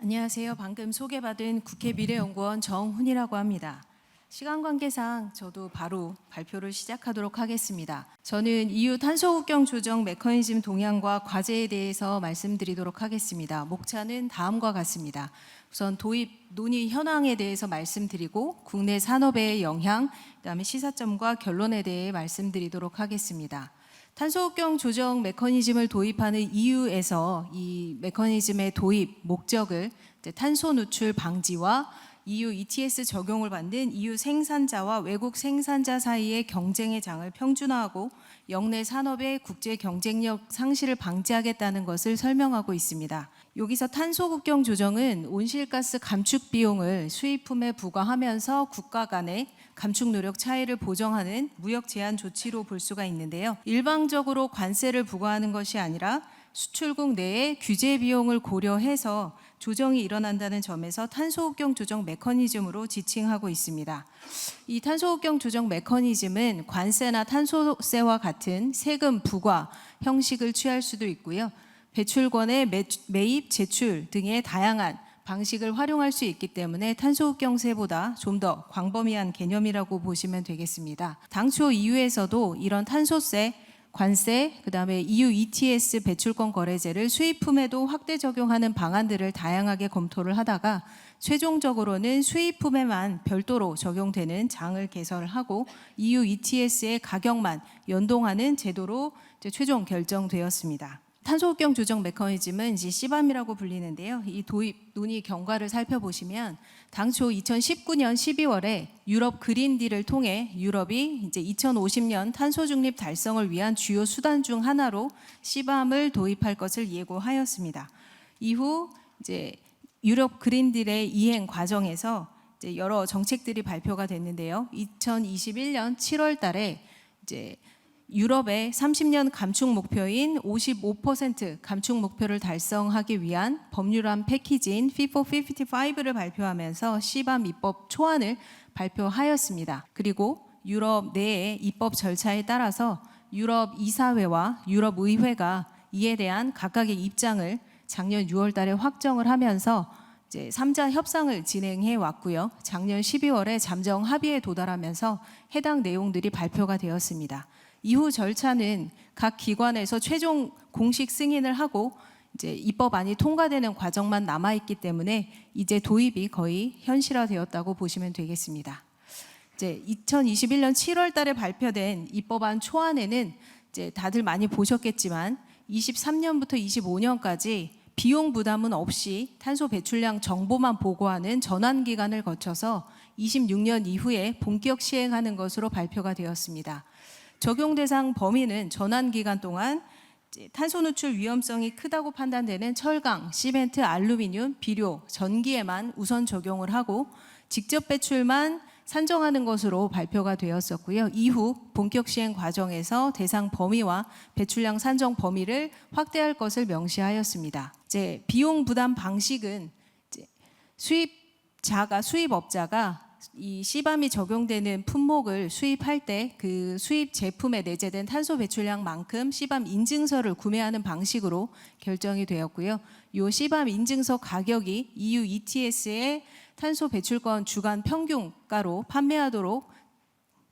안녕하세요. 방금 소개받은 국회 미래연구원 정훈이라고 합니다. 시간 관계상 저도 바로 발표를 시작하도록 하겠습니다. 저는 EU 탄소국경 조정 메커니즘 동향과 과제에 대해서 말씀드리도록 하겠습니다. 목차는 다음과 같습니다. 우선 도입 논의 현황에 대해서 말씀드리고 국내 산업의 영향, 그다음에 시사점과 결론에 대해 말씀드리도록 하겠습니다. 탄소국경 조정 메커니즘을 도입하는 EU에서 이 메커니즘의 도입 목적을 탄소 누출 방지와 EU ETS 적용을 받는 EU 생산자와 외국 생산자 사이의 경쟁의 장을 평준화하고 영내 산업의 국제 경쟁력 상실을 방지하겠다는 것을 설명하고 있습니다. 여기서 탄소국경 조정은 온실가스 감축 비용을 수입품에 부과하면서 국가 간의 감축 노력 차이를 보정하는 무역 제한 조치로 볼 수가 있는데요. 일방적으로 관세를 부과하는 것이 아니라 수출국 내의 규제 비용을 고려해서 조정이 일어난다는 점에서 탄소국경 조정 메커니즘으로 지칭하고 있습니다. 이 탄소국경 조정 메커니즘은 관세나 탄소세와 같은 세금 부과 형식을 취할 수도 있고요. 배출권의 매입, 제출 등의 다양한 방식을 활용할 수 있기 때문에 탄소국경세보다 좀 더 광범위한 개념이라고 보시면 되겠습니다. 당초 EU에서도 이런 탄소세, 관세, 그다음에 EU ETS 배출권 거래제를 수입품에도 확대 적용하는 방안들을 다양하게 검토를 하다가 최종적으로는 수입품에만 별도로 적용되는 장을 개설하고 EU ETS의 가격만 연동하는 제도로 최종 결정되었습니다. 탄소국경 조정 메커니즘은 이제 CBAM이라고 불리는데요. 이 도입 논의 경과를 살펴보시면 당초 2019년 12월에 유럽 그린딜을 통해 유럽이 이제 2050년 탄소 중립 달성을 위한 주요 수단 중 하나로 CBAM을 도입할 것을 예고하였습니다. 이후 이제 유럽 그린딜의 이행 과정에서 이제 여러 정책들이 발표가 됐는데요. 2021년 7월달에 이제 유럽의 30년 감축 목표인 55% 감축 목표를 달성하기 위한 법률안 패키지인 Fit for 55를 발표하면서 CBAM 입법 초안을 발표하였습니다. 그리고 유럽 내의 입법 절차에 따라서 유럽 이사회와 유럽 의회가 이에 대한 각각의 입장을 작년 6월 달에 확정을 하면서 이제 3자 협상을 진행해 왔고요. 작년 12월에 잠정 합의에 도달하면서 해당 내용들이 발표가 되었습니다. 이후 절차는 각 기관에서 최종 공식 승인을 하고 이제 입법안이 통과되는 과정만 남아 있기 때문에 이제 도입이 거의 현실화되었다고 보시면 되겠습니다. 이제 2021년 7월 달에 발표된 입법안 초안에는 이제 다들 많이 보셨겠지만 23년부터 25년까지 비용 부담은 없이 탄소 배출량 정보만 보고하는 전환 기간을 거쳐서 26년 이후에 본격 시행하는 것으로 발표가 되었습니다. 적용 대상 범위는 전환 기간 동안 탄소 누출 위험성이 크다고 판단되는 철강, 시멘트, 알루미늄, 비료, 전기에만 우선 적용을 하고 직접 배출만 산정하는 것으로 발표가 되었었고요. 이후 본격 시행 과정에서 대상 범위와 배출량 산정 범위를 확대할 것을 명시하였습니다. 이제 비용 부담 방식은 이제 수입업자가 이 CBAM이 적용되는 품목을 수입할 때 그 수입 제품에 내재된 탄소 배출량만큼 CBAM 인증서를 구매하는 방식으로 결정이 되었고요. 이 CBAM 인증서 가격이 EU ETS의 탄소 배출권 주간 평균가로 판매하도록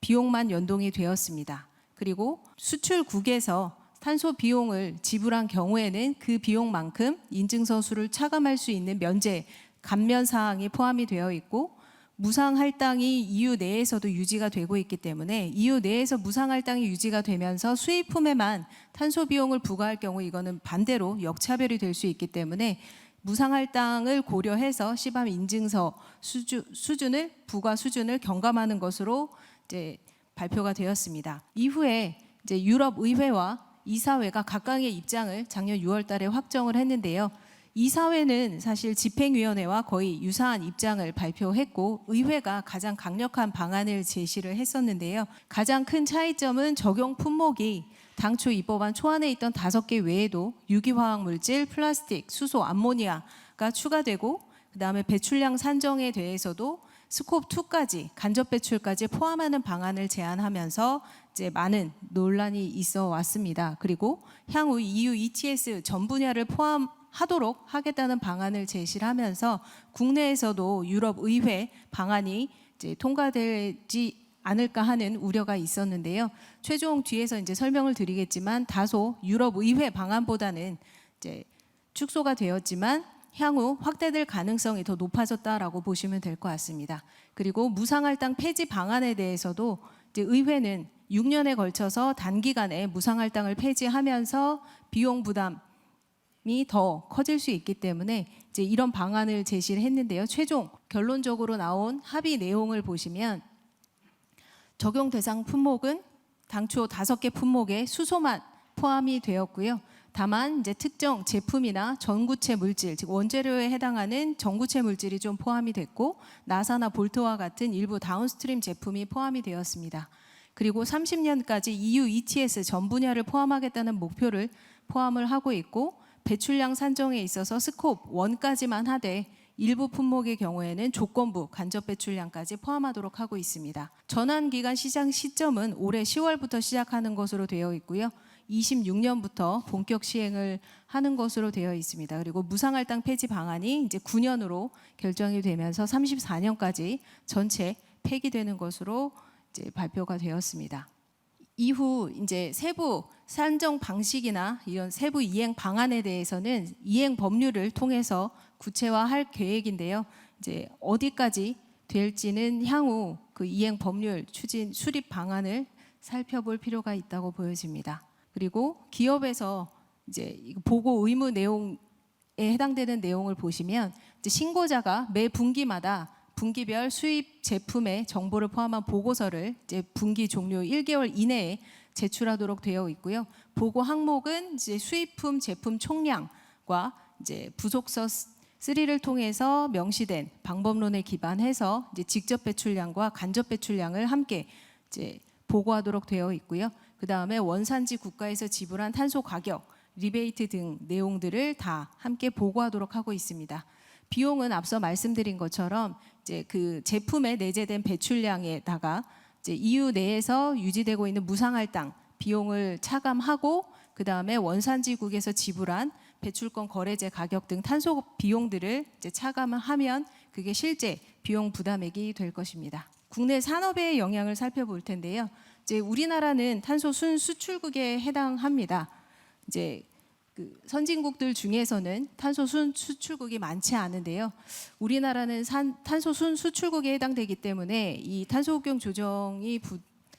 비용만 연동이 되었습니다. 그리고 수출국에서 탄소 비용을 지불한 경우에는 그 비용만큼 인증서 수를 차감할 수 있는 면제, 감면 사항이 포함이 되어 있고 무상 할당이 EU 내에서도 유지가 되고 있기 때문에 EU 내에서 무상 할당이 유지가 되면서 수입품에만 탄소 비용을 부과할 경우 이거는 반대로 역차별이 될 수 있기 때문에 무상 할당을 고려해서 CBAM 인증서 수준을 부과 수준을 경감하는 것으로 이제 발표가 되었습니다. 이후에 이제 유럽 의회와 이사회가 각각의 입장을 작년 6월 달에 확정을 했는데요. 이사회는 사실 집행위원회와 거의 유사한 입장을 발표했고 의회가 가장 강력한 방안을 제시를 했었는데요. 가장 큰 차이점은 적용 품목이 당초 입법안 초안에 있던 5개 외에도 유기화학물질, 플라스틱, 수소, 암모니아가 추가되고 그다음에 배출량 산정에 대해서도 스콥 2까지 간접 배출까지 포함하는 방안을 제안하면서 이제 많은 논란이 있어 왔습니다. 그리고 향후 EU ETS 전 분야를 포함 하도록 하겠다는 방안을 제시를 하면서 국내에서도 유럽 의회 방안이 이제 통과되지 않을까 하는 우려가 있었는데요. 최종 뒤에서 이제 설명을 드리겠지만 다소 유럽 의회 방안보다는 이제 축소가 되었지만 향후 확대될 가능성이 더 높아졌다라고 보시면 될 것 같습니다. 그리고 무상할당 폐지 방안에 대해서도 이제 의회는 6년에 걸쳐서 단기간에 무상할당을 폐지하면서 비용 부담이 더 커질 수 있기 때문에 이제 이런 방안을 제시를 했는데요. 최종 결론적으로 나온 합의 내용을 보시면 적용 대상 품목은 당초 5개 품목에 수소만 포함이 되었고요. 다만 이제 특정 제품이나 전구체 물질, 즉 원재료에 해당하는 전구체 물질이 좀 포함이 됐고 나사나 볼트와 같은 일부 다운스트림 제품이 포함이 되었습니다. 그리고 30년까지 EU ETS 전 분야를 포함하겠다는 목표를 포함을 하고 있고 배출량 산정에 있어서 스콥 1까지만 하되 일부 품목의 경우에는 조건부 간접 배출량까지 포함하도록 하고 있습니다. 전환 기간 시장 시점은 올해 10월부터 시작하는 것으로 되어 있고요. 26년부터 본격 시행을 하는 것으로 되어 있습니다. 그리고 무상할당 폐지 방안이 이제 9년으로 결정이 되면서 34년까지 전체 폐기되는 것으로 이제 발표가 되었습니다. 이후 이제 세부 산정 방식이나 이런 세부 이행 방안에 대해서는 이행 법률을 통해서 구체화할 계획인데요. 이제 어디까지 될지는 향후 그 이행 법률 추진 수립 방안을 살펴볼 필요가 있다고 보여집니다. 그리고 기업에서 이제 보고 의무 내용에 해당되는 내용을 보시면 이제 신고자가 매 분기마다 분기별 수입 제품의 정보를 포함한 보고서를 이제 분기 종료 1개월 이내에 제출하도록 되어 있고요. 보고 항목은 이제 수입품 제품 총량과 이제 부속서 3를 통해서 명시된 방법론에 기반해서 이제 직접 배출량과 간접 배출량을 함께 이제 보고하도록 되어 있고요. 그 다음에 원산지 국가에서 지불한 탄소 가격, 리베이트 등 내용들을 다 함께 보고하도록 하고 있습니다. 비용은 앞서 말씀드린 것처럼 이제 그 제품에 내재된 배출량에다가 이제 EU 내에서 유지되고 있는 무상할당 비용을 차감하고 그 다음에 원산지국에서 지불한 배출권 거래제 가격 등 탄소 비용들을 이제 차감하면 그게 실제 비용 부담액이 될 것입니다. 국내 산업의 영향을 살펴볼 텐데요. 이제 우리나라는 탄소 순수출국에 해당합니다. 이제 그 선진국들 중에서는 탄소 순수출국이 많지 않은데요. 우리나라는 탄소 순수출국에 해당되기 때문에 이 탄소국경 조정이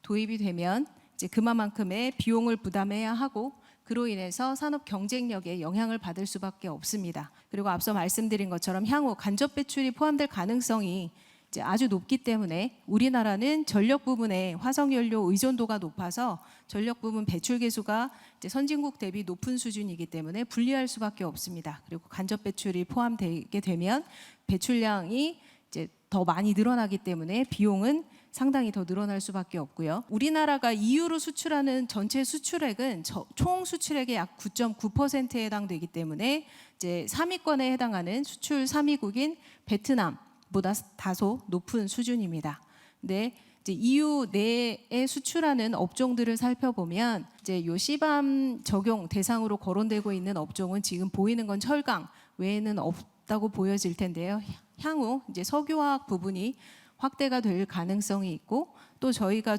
도입이 되면 이제 그만큼의 비용을 부담해야 하고 그로 인해서 산업 경쟁력에 영향을 받을 수밖에 없습니다. 그리고 앞서 말씀드린 것처럼 향후 간접 배출이 포함될 가능성이 이제 아주 높기 때문에 우리나라는 전력 부분에 화석연료 의존도가 높아서 전력 부분 배출 계수가 이제 선진국 대비 높은 수준이기 때문에 분리할 수밖에 없습니다. 그리고 간접 배출이 포함되게 되면 배출량이 이제 더 많이 늘어나기 때문에 비용은 상당히 더 늘어날 수밖에 없고요. 우리나라가 EU로 수출하는 전체 수출액은 총 수출액의 약 9.9%에 해당되기 때문에 이제 3위권에 해당하는 수출 3위국인 베트남보다 다소 높은 수준입니다. 근데 이제 EU 내에 수출하는 업종들을 살펴보면 이제 요 CBAM 적용 대상으로 거론되고 있는 업종은 지금 보이는 건 철강 외에는 없다고 보여질 텐데요. 향후 이제 석유화학 부분이 확대가 될 가능성이 있고 또 저희가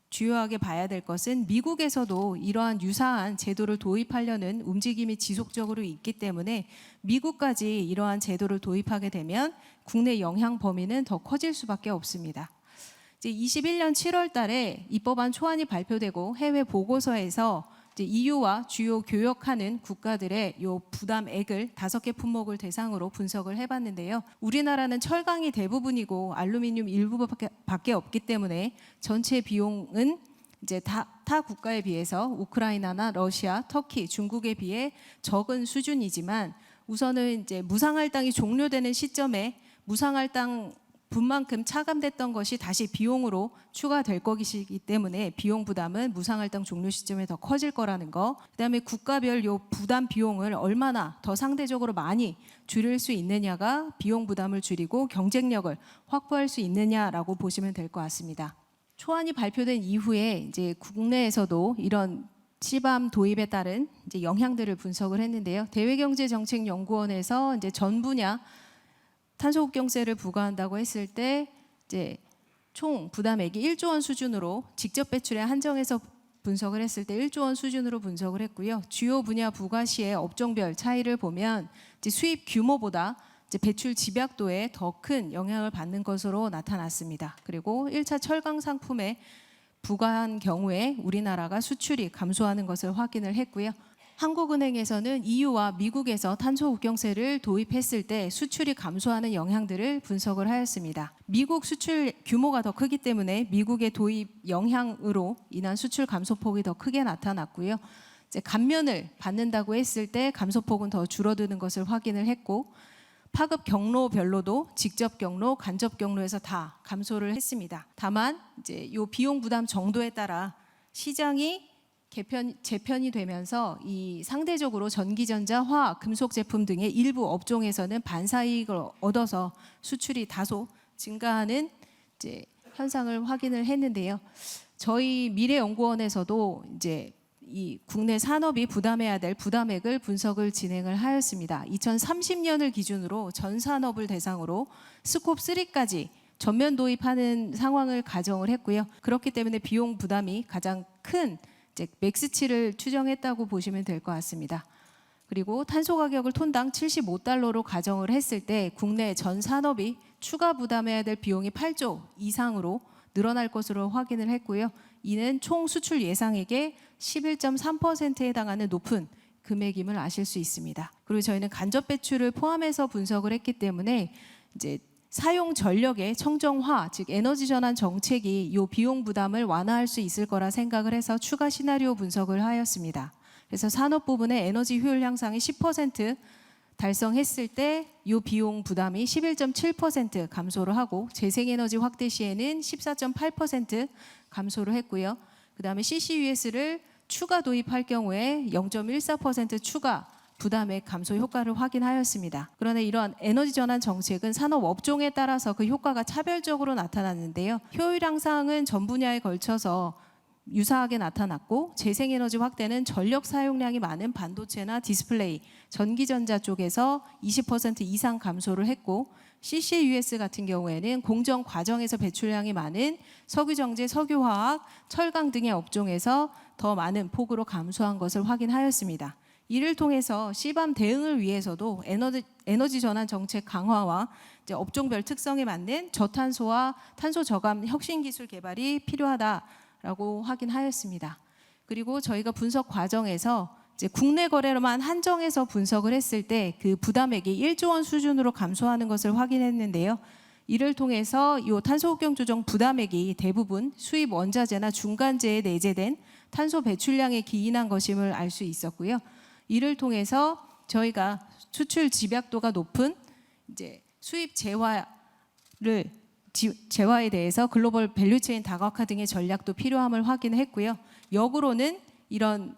주요하게 봐야 될 것은 미국에서도 이러한 유사한 제도를 도입하려는 움직임이 지속적으로 있기 때문에 미국까지 이러한 제도를 도입하게 되면 국내 영향 범위는 더 커질 수밖에 없습니다. 이제 21년 7월 달에 입법안 초안이 발표되고 해외 보고서에서 이제 EU와 주요 교역하는 국가들의 요 부담액을 5개 품목을 대상으로 분석을 해봤는데요. 우리나라는 철강이 대부분이고 알루미늄 일부밖에 없기 때문에 전체 비용은 이제 타 국가에 비해서 우크라이나나 러시아, 터키, 중국에 비해 적은 수준이지만 우선은 이제 무상할당이 종료되는 시점에 무상할당 분만큼 차감됐던 것이 다시 비용으로 추가될 것이기 때문에 비용 부담은 무상할당 종료 시점에 더 커질 거라는 거. 그다음에 국가별 요 부담 비용을 얼마나 더 상대적으로 많이 줄일 수 있느냐가 비용 부담을 줄이고 경쟁력을 확보할 수 있느냐라고 보시면 될 것 같습니다. 초안이 발표된 이후에 이제 국내에서도 이런 시밤 도입에 따른 이제 영향들을 분석을 했는데요. 대외경제정책연구원에서 이제 전 분야 탄소국경세를 부과한다고 했을 때 이제 총 부담액이 1조 원 수준으로 직접 배출에 한정해서 분석을 했을 때 1조 원 수준으로 분석을 했고요. 주요 분야 부과 시의 업종별 차이를 보면 이제 수입 규모보다 이제 배출 집약도에 더 큰 영향을 받는 것으로 나타났습니다. 그리고 1차 철강 상품에 부과한 경우에 우리나라가 수출이 감소하는 것을 확인을 했고요. 한국은행에서는 EU와 미국에서 탄소국경세를 도입했을 때 수출이 감소하는 영향들을 분석을 하였습니다. 미국 수출 규모가 더 크기 때문에 미국의 도입 영향으로 인한 수출 감소폭이 더 크게 나타났고요. 이제 감면을 받는다고 했을 때 감소폭은 더 줄어드는 것을 확인을 했고, 파급 경로별로도 직접 경로, 간접 경로에서 다 감소를 했습니다. 다만 이제 요 비용 부담 정도에 따라 시장이 재편이 되면서 이 상대적으로 전기전자, 화학, 금속 제품 등의 일부 업종에서는 반사이익을 얻어서 수출이 다소 증가하는 이제 현상을 확인을 했는데요. 저희 미래연구원에서도 이제 이 국내 산업이 부담해야 될 부담액을 분석을 진행을 하였습니다. 2030년을 기준으로 전 산업을 대상으로 스콥 3까지 전면 도입하는 상황을 가정을 했고요. 그렇기 때문에 비용 부담이 가장 큰 이제 맥스치를 추정했다고 보시면 될 것 같습니다. 그리고 탄소 가격을 톤당 75달러로 가정을 했을 때 국내 전 산업이 추가 부담해야 될 비용이 8조 이상으로 늘어날 것으로 확인을 했고요. 이는 총 수출 예상액의 11.3%에 해당하는 높은 금액임을 아실 수 있습니다. 그리고 저희는 간접 배출을 포함해서 분석을 했기 때문에 이제 사용 전력의 청정화, 즉 에너지 전환 정책이 이 비용 부담을 완화할 수 있을 거라 생각을 해서 추가 시나리오 분석을 하였습니다. 그래서 산업 부분의 에너지 효율 향상이 10% 달성했을 때 이 비용 부담이 11.7% 감소를 하고, 재생에너지 확대 시에는 14.8% 감소를 했고요. 그다음에 CCUS를 추가 도입할 경우에 0.14% 추가 부담액 감소 효과를 확인하였습니다. 그러나 이러한 에너지 전환 정책은 산업 업종에 따라서 그 효과가 차별적으로 나타났는데요. 효율 향상은 전 분야에 걸쳐서 유사하게 나타났고, 재생에너지 확대는 전력 사용량이 많은 반도체나 디스플레이, 전기전자 쪽에서 20% 이상 감소를 했고, CCUS 같은 경우에는 공정 과정에서 배출량이 많은 석유정제, 석유화학, 철강 등의 업종에서 더 많은 폭으로 감소한 것을 확인하였습니다. 이를 통해서 시밤 대응을 위해서도 에너지 전환 정책 강화와 이제 업종별 특성에 맞는 저탄소와 탄소 저감 혁신 기술 개발이 필요하다라고 확인하였습니다. 그리고 저희가 분석 과정에서 이제 국내 거래로만 한정해서 분석을 했을 때 그 부담액이 1조 원 수준으로 감소하는 것을 확인했는데요. 이를 통해서 이 탄소국경 조정 부담액이 대부분 수입 원자재나 중간재에 내재된 탄소 배출량에 기인한 것임을 알 수 있었고요. 이를 통해서 저희가 수출 집약도가 높은 이제 수입 재화에 대해서 글로벌 밸류체인 다각화 등의 전략도 필요함을 확인했고요. 역으로는 이런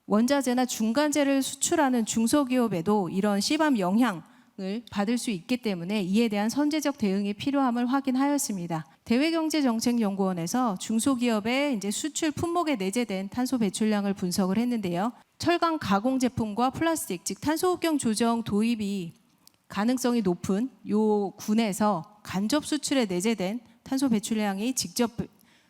원자재나 중간재를 수출하는 중소기업에도 이런 시밤 영향을 받을 수 있기 때문에 이에 대한 선제적 대응이 필요함을 확인하였습니다. 대외경제정책연구원에서 중소기업의 이제 수출 품목에 내재된 탄소 배출량을 분석을 했는데요. 철강 가공 제품과 플라스틱, 즉 탄소국경 조정 도입이 가능성이 높은 요 군에서 간접 수출에 내재된 탄소 배출량이 직접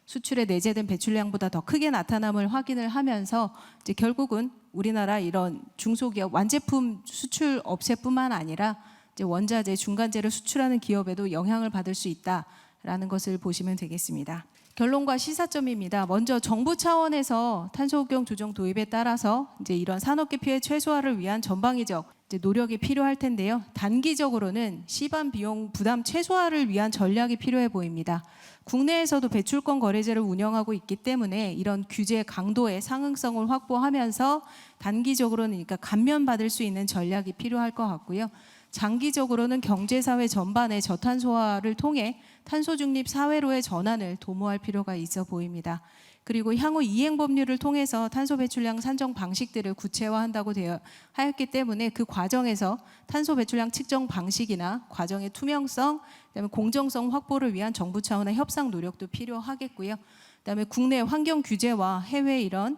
수출에 내재된 배출량보다 더 크게 나타남을 확인을 하면서 이제 결국은 우리나라 이런 중소기업 완제품 수출 업체뿐만 아니라 이제 원자재, 중간재를 수출하는 기업에도 영향을 받을 수 있다라는 것을 보시면 되겠습니다. 결론과 시사점입니다. 먼저 정부 차원에서 탄소국경 조정 도입에 따라서 이제 이런 산업계 피해 최소화를 위한 전방위적 이제 노력이 필요할 텐데요. 단기적으로는 시밤 비용 부담 최소화를 위한 전략이 필요해 보입니다. 국내에서도 배출권 거래제를 운영하고 있기 때문에 이런 규제 강도의 상응성을 확보하면서 단기적으로는 그러니까 감면받을 수 있는 전략이 필요할 것 같고요. 장기적으로는 경제사회 전반의 저탄소화를 통해 탄소 중립 사회로의 전환을 도모할 필요가 있어 보입니다. 그리고 향후 이행 법률을 통해서 탄소 배출량 산정 방식들을 구체화한다고 하였기 때문에 그 과정에서 탄소 배출량 측정 방식이나 과정의 투명성, 그다음에 공정성 확보를 위한 정부 차원의 협상 노력도 필요하겠고요. 그다음에 국내 환경 규제와 해외 이런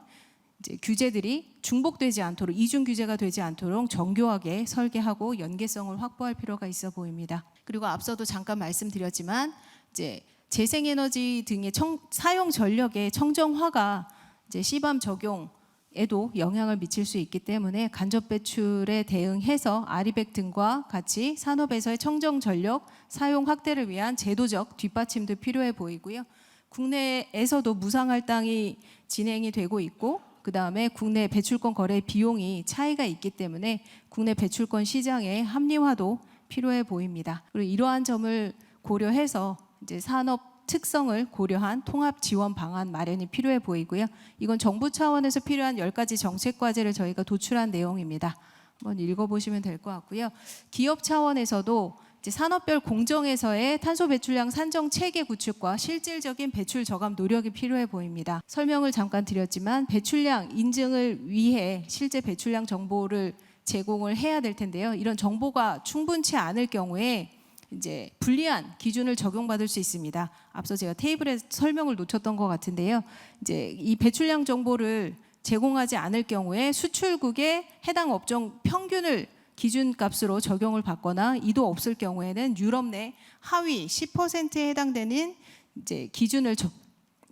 이제 규제들이 중복되지 않도록 이중 규제가 되지 않도록 정교하게 설계하고 연계성을 확보할 필요가 있어 보입니다. 그리고 앞서도 잠깐 말씀드렸지만 이제 재생에너지 등의 사용 전력의 청정화가 이제 CBAM 적용에도 영향을 미칠 수 있기 때문에 간접 배출에 대응해서 아리백 등과 같이 산업에서의 청정 전력 사용 확대를 위한 제도적 뒷받침도 필요해 보이고요. 국내에서도 무상할당이 진행이 되고 있고 그다음에 국내 배출권 거래 비용이 차이가 있기 때문에 국내 배출권 시장의 합리화도 필요해 보입니다. 그리고 이러한 점을 고려해서 이제 산업 특성을 고려한 통합 지원 방안 마련이 필요해 보이고요. 이건 정부 차원에서 필요한 10가지 정책 과제를 저희가 도출한 내용입니다. 한번 읽어보시면 될 것 같고요. 기업 차원에서도 이제 산업별 공정에서의 탄소 배출량 산정 체계 구축과 실질적인 배출 저감 노력이 필요해 보입니다. 설명을 잠깐 드렸지만 배출량 인증을 위해 실제 배출량 정보를 제공을 해야 될 텐데요. 이런 정보가 충분치 않을 경우에 이제 불리한 기준을 적용받을 수 있습니다. 앞서 제가 테이블에 설명을 놓쳤던 것 같은데요. 이제 이 배출량 정보를 제공하지 않을 경우에 수출국의 해당 업종 평균을 기준값으로 적용을 받거나 이도 없을 경우에는 유럽 내 하위 10%에 해당되는 이제 기준을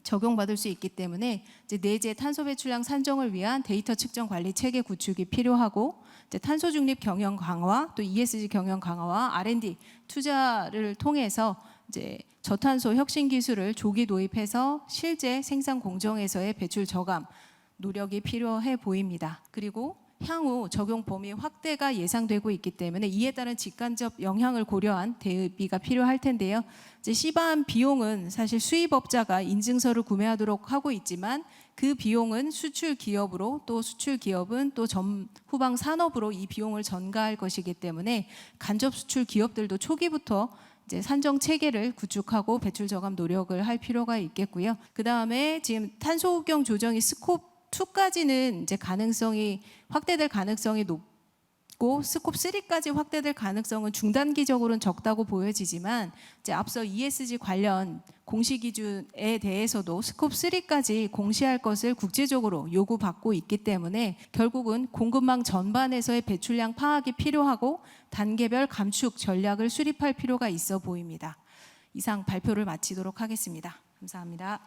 적용받을 수 있기 때문에 이제 내재 탄소 배출량 산정을 위한 데이터 측정 관리 체계 구축이 필요하고 이제 탄소 중립 경영 강화, 또 ESG 경영 강화와 R&D 투자를 통해서 이제 저탄소 혁신 기술을 조기 도입해서 실제 생산 공정에서의 배출 저감 노력이 필요해 보입니다. 그리고 향후 적용 범위 확대가 예상되고 있기 때문에 이에 따른 직간접 영향을 고려한 대비가 필요할 텐데요. 이제 CBAM 비용은 사실 수입업자가 인증서를 구매하도록 하고 있지만 그 비용은 수출 기업으로 또 수출 기업은 또 후방 산업으로 이 비용을 전가할 것이기 때문에 간접 수출 기업들도 초기부터 이제 산정 체계를 구축하고 배출 저감 노력을 할 필요가 있겠고요. 그 다음에 지금 탄소 국경 조정이 스콥 2까지는 이제 가능성이 확대될 가능성이 높고 스콥 3까지 확대될 가능성은 중단기적으로는 적다고 보여지지만 이제 앞서 ESG 관련 공시 기준에 대해서도 스콥 3까지 공시할 것을 국제적으로 요구받고 있기 때문에 결국은 공급망 전반에서의 배출량 파악이 필요하고 단계별 감축 전략을 수립할 필요가 있어 보입니다. 이상 발표를 마치도록 하겠습니다. 감사합니다.